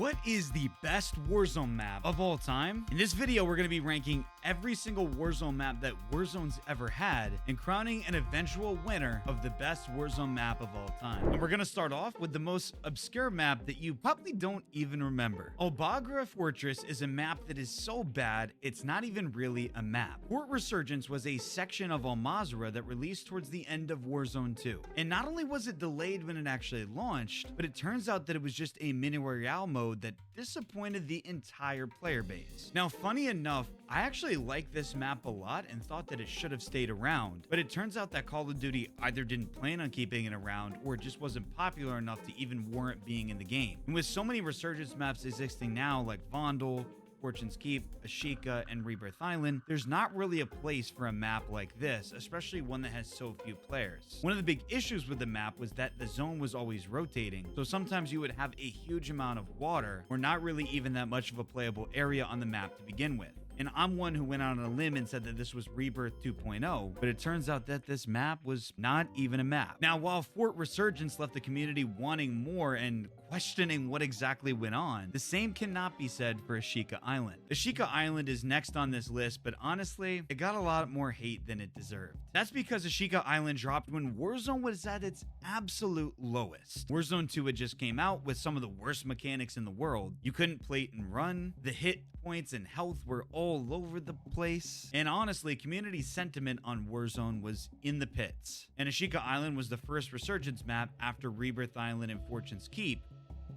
What is the best Warzone map of all time? In this video, we're going to be ranking every single Warzone map that Warzone's ever had and crowning an eventual winner of the best Warzone map of all time. And we're going to start off with the most obscure map that you probably don't even remember. Alaza Fortress is a map that is so bad, it's not even really a map. Fort Resurgence was a section of Alaza that released towards the end of Warzone 2. And not only was it delayed when it actually launched, but it turns out that it was just a mini royale mode that disappointed the entire player base. Now, funny enough, I actually like this map a lot and thought that it should have stayed around, but it turns out that Call of Duty either didn't plan on keeping it around or it just wasn't popular enough to even warrant being in the game. And with so many Resurgence maps existing now, like Vondal, Fortune's Keep, Ashika, and Rebirth Island, there's not really a place for a map like this, especially one that has so few players. One of the big issues with the map was that the zone was always rotating, so sometimes you would have a huge amount of water or not really even that much of a playable area on the map to begin with. And I'm one who went out on a limb and said that this was Rebirth 2.0, but it turns out that this map was not even a map. Now, while Fort Resurgence left the community wanting more and questioning what exactly went on, the same cannot be said for Ashika Island. Ashika Island is next on this list, but honestly, it got a lot more hate than it deserved. That's because Ashika Island dropped when Warzone was at its absolute lowest. Warzone 2 had just came out with some of the worst mechanics in the world. You couldn't plate and run, the hit points and health were all over the place, and honestly, community sentiment on Warzone was in the pits. And Ashika Island was the first Resurgence map after Rebirth Island and Fortune's Keep.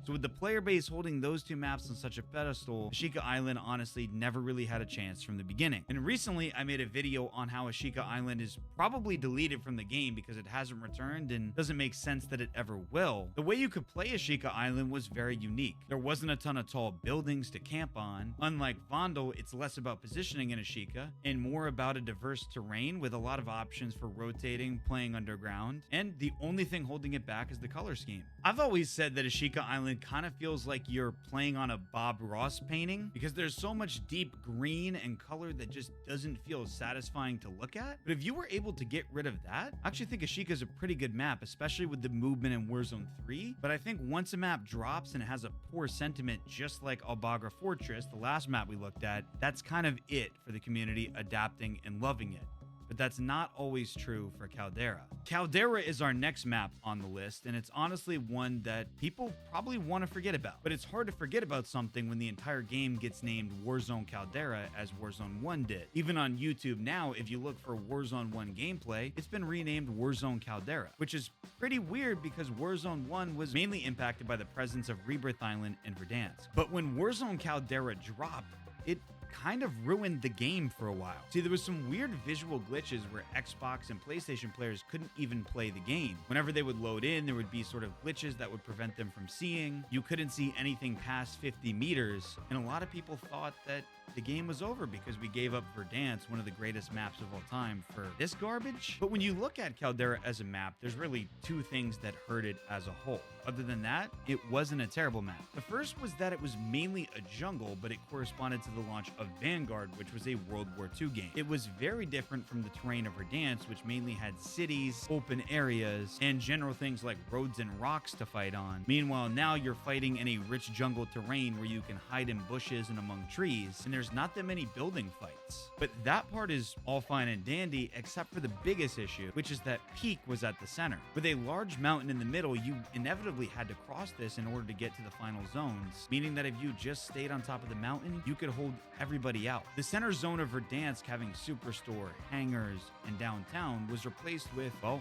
So with the player base holding those two maps on such a pedestal, Ashika Island honestly never really had a chance from the beginning. And recently, I made a video on how Ashika Island is probably deleted from the game because it hasn't returned and doesn't make sense that it ever will. The way you could play Ashika Island was very unique. There wasn't a ton of tall buildings to camp on. Unlike Vondal, it's less about positioning in Ashika and more about a diverse terrain with a lot of options for rotating, playing underground, and the only thing holding it back is the color scheme. I've always said that Ashika Island kind of feels like you're playing on a Bob Ross painting because there's so much deep green and color that just doesn't feel satisfying to look at. But if you were able to get rid of that, I actually think Ashika is a pretty good map, especially with the movement in Warzone 3. But I think once a map drops and it has a poor sentiment, just like Alaza Fortress, the last map we looked at, that's kind of it for the community adapting and loving it. But that's not always true for Caldera. Caldera is our next map on the list, and it's honestly one that people probably want to forget about. But it's hard to forget about something when the entire game gets named Warzone Caldera as Warzone 1 did. Even on YouTube now, if you look for Warzone 1 gameplay, it's been renamed Warzone Caldera, which is pretty weird because Warzone 1 was mainly impacted by the presence of Rebirth Island and Verdansk. But when Warzone Caldera dropped, it kind of ruined the game for a while. See, there was some weird visual glitches where Xbox and PlayStation players couldn't even play the game. Whenever they would load in, there would be sort of glitches that would prevent them from seeing. You couldn't see anything past 50 meters, and a lot of people thought that the game was over because we gave up Verdansk, one of the greatest maps of all time, for this garbage. But when you look at Caldera as a map, there's really two things that hurt it as a whole. Other than that, it wasn't a terrible map. The first was that it was mainly a jungle, but it corresponded to the launch of Vanguard, which was a World War II game. It was very different from the terrain of Verdansk, which mainly had cities, open areas, and general things like roads and rocks to fight on. Meanwhile, now you're fighting in a rich jungle terrain where you can hide in bushes and among trees, and there's not that many building fights. But that part is all fine and dandy, except for the biggest issue, which is that peak was at the center. With a large mountain in the middle, you inevitably had to cross this in order to get to the final zones, meaning that if you just stayed on top of the mountain, you could hold everybody out. The center zone of Verdansk, having Superstore, hangars, and downtown, was replaced with, well,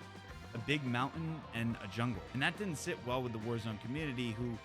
a big mountain and a jungle. And that didn't sit well with the Warzone community, who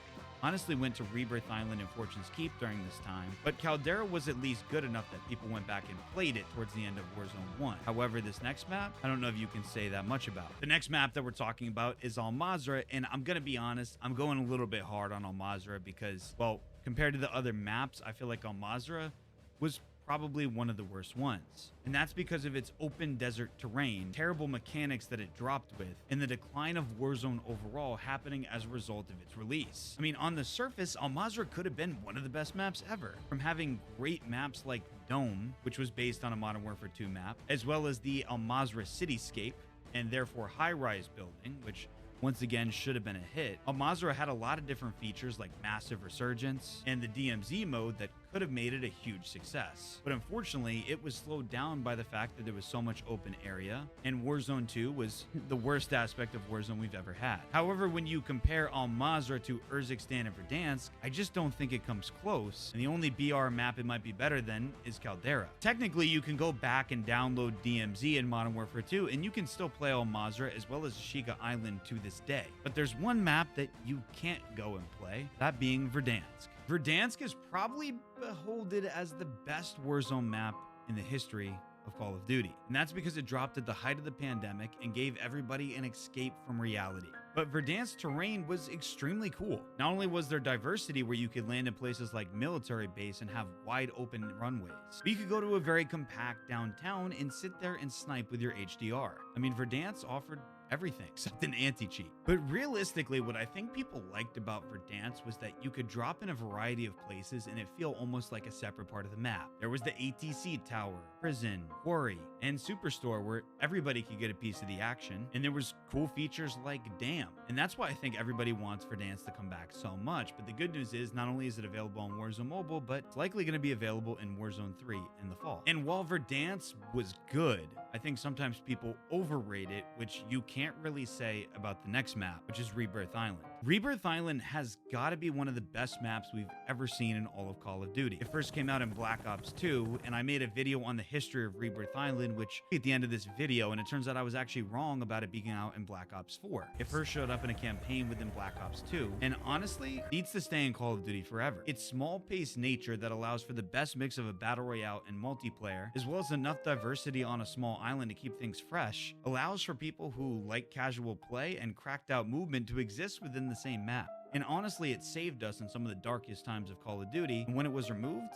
honestly went to Rebirth Island and Fortune's Keep during this time, but Caldera was at least good enough that people went back and played it towards the end of Warzone 1. However, this next map, I don't know if you can say that much about. The next map that we're talking about is Alaza, and I'm gonna be honest, I'm going a little bit hard on Alaza because, well, compared to the other maps, I feel like Alaza was probably one of the worst ones. And that's because of its open desert terrain, terrible mechanics that it dropped with, and the decline of Warzone overall happening as a result of its release. I mean, on the surface, Alaza could have been one of the best maps ever. From having great maps like Dome, which was based on a Modern Warfare 2 map, as well as the Alaza cityscape, and therefore high-rise building, which once again should have been a hit. Alaza had a lot of different features like massive resurgence and the DMZ mode that could have made it a huge success. But unfortunately, it was slowed down by the fact that there was so much open area, and Warzone 2 was the worst aspect of Warzone we've ever had. However, when you compare Alaza to Urzikstan and Verdansk, I just don't think it comes close, and the only BR map it might be better than is Caldera. Technically, you can go back and download DMZ in Modern Warfare 2, and you can still play Alaza as well as Ashika Island to this day. But there's one map that you can't go and play, that being Verdansk. Verdansk is probably beholden as the best Warzone map in the history of Call of Duty. And that's because it dropped at the height of the pandemic and gave everybody an escape from reality. But Verdansk's terrain was extremely cool. Not only was there diversity where you could land in places like military base and have wide open runways, but you could go to a very compact downtown and sit there and snipe with your HDR. I mean, Verdansk offered everything except an anti-cheat. But realistically, what I think people liked about Verdansk was that you could drop in a variety of places and it feel almost like a separate part of the map. There was the ATC tower, prison, quarry, and superstore where everybody could get a piece of the action, and there was cool features like dam. And that's why I think everybody wants Verdansk to come back so much. But the good news is not only is it available on Warzone Mobile, but it's likely going to be available in Warzone 3 in the fall. And while Verdansk was good, I think sometimes people overrate it, which you can't really say about the next map, which is Rebirth Island. Rebirth Island has got to be one of the best maps we've ever seen in all of Call of Duty. It first came out in Black Ops 2, and I made a video on the history of Rebirth Island, which at the end of this video, and it turns out I was actually wrong about it being out in Black Ops 4. It first showed up in a campaign within Black Ops 2, and honestly, needs to stay in Call of Duty forever. Its small-paced nature that allows for the best mix of a battle royale and multiplayer, as well as enough diversity on a small island to keep things fresh, allows for people who like casual play and cracked out movement to exist within the same map. And honestly, it saved us in some of the darkest times of Call of Duty, and when it was removed,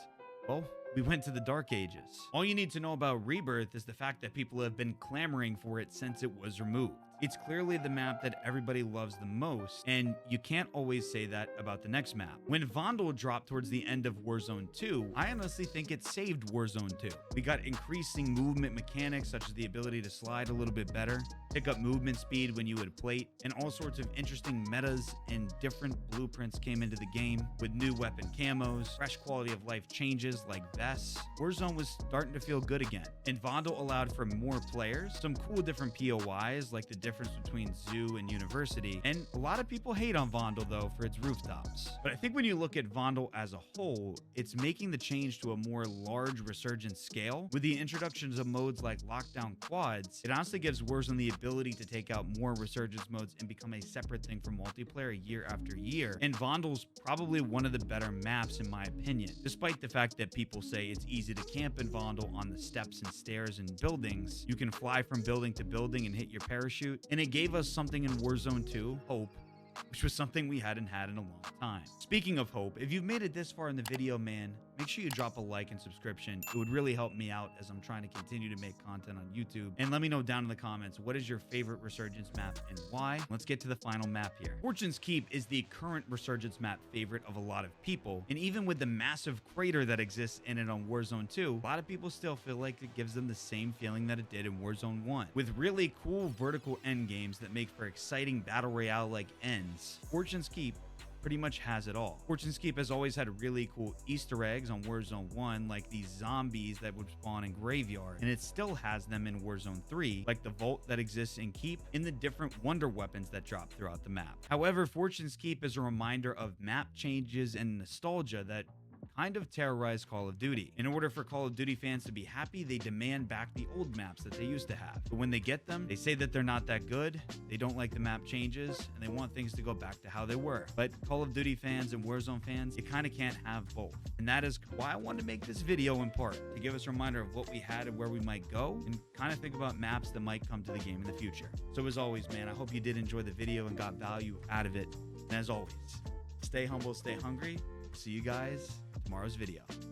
well, we went to the dark ages. All you need to know about Rebirth is the fact that people have been clamoring for it since it was removed. It's clearly the map that everybody loves the most, and you can't always say that about the next map. When Vondal dropped towards the end of Warzone 2, I honestly think it saved Warzone 2. We got increasing movement mechanics such as the ability to slide a little bit better, pick up movement speed when you would plate, and all sorts of interesting metas and different blueprints came into the game with new weapon camos, fresh quality of life changes like vests. Warzone was starting to feel good again, and Vondal allowed for more players, some cool different POIs like the difference between zoo and university, and a lot of people hate on Vondal though for its rooftops. But I think when you look at Vondal as a whole, it's making the change to a more large resurgence scale. With the introductions of modes like lockdown quads, it honestly gives Warzone the ability to take out more resurgence modes and become a separate thing for multiplayer year after year. And Vondal's probably one of the better maps in my opinion, despite the fact that people say it's easy to camp in Vondal on the steps and stairs and buildings. You can fly from building to building and hit your parachute. And it gave us something in Warzone 2, hope, which was something we hadn't had in a long time. Speaking of hope, if you've made it this far in the video, man, make sure you drop a like and subscription. It would really help me out as I'm trying to continue to make content on YouTube. And let me know down in the comments, what is your favorite Resurgence map and why? Let's get to the final map here. Fortune's Keep is the current Resurgence map favorite of a lot of people. And even with the massive crater that exists in it on Warzone 2, a lot of people still feel like it gives them the same feeling that it did in Warzone 1. With really cool vertical end games that make for exciting battle royale-like ends, Fortune's Keep pretty much has it all. Fortune's Keep has always had really cool Easter eggs on Warzone 1, like these zombies that would spawn in Graveyard, and it still has them in Warzone 3, like the vault that exists in Keep and the different wonder weapons that drop throughout the map. However, Fortune's Keep is a reminder of map changes and nostalgia that kind of terrorized Call of Duty. In order for Call of Duty fans to be happy, they demand back the old maps that they used to have. But when they get them, they say that they're not that good, they don't like the map changes, and they want things to go back to how they were. But Call of Duty fans and Warzone fans, you kind of can't have both. And that is why I wanted to make this video in part, to give us a reminder of what we had and where we might go, and kind of think about maps that might come to the game in the future. So as always, man, I hope you did enjoy the video and got value out of it. And as always, stay humble, stay hungry. See you guys in tomorrow's video.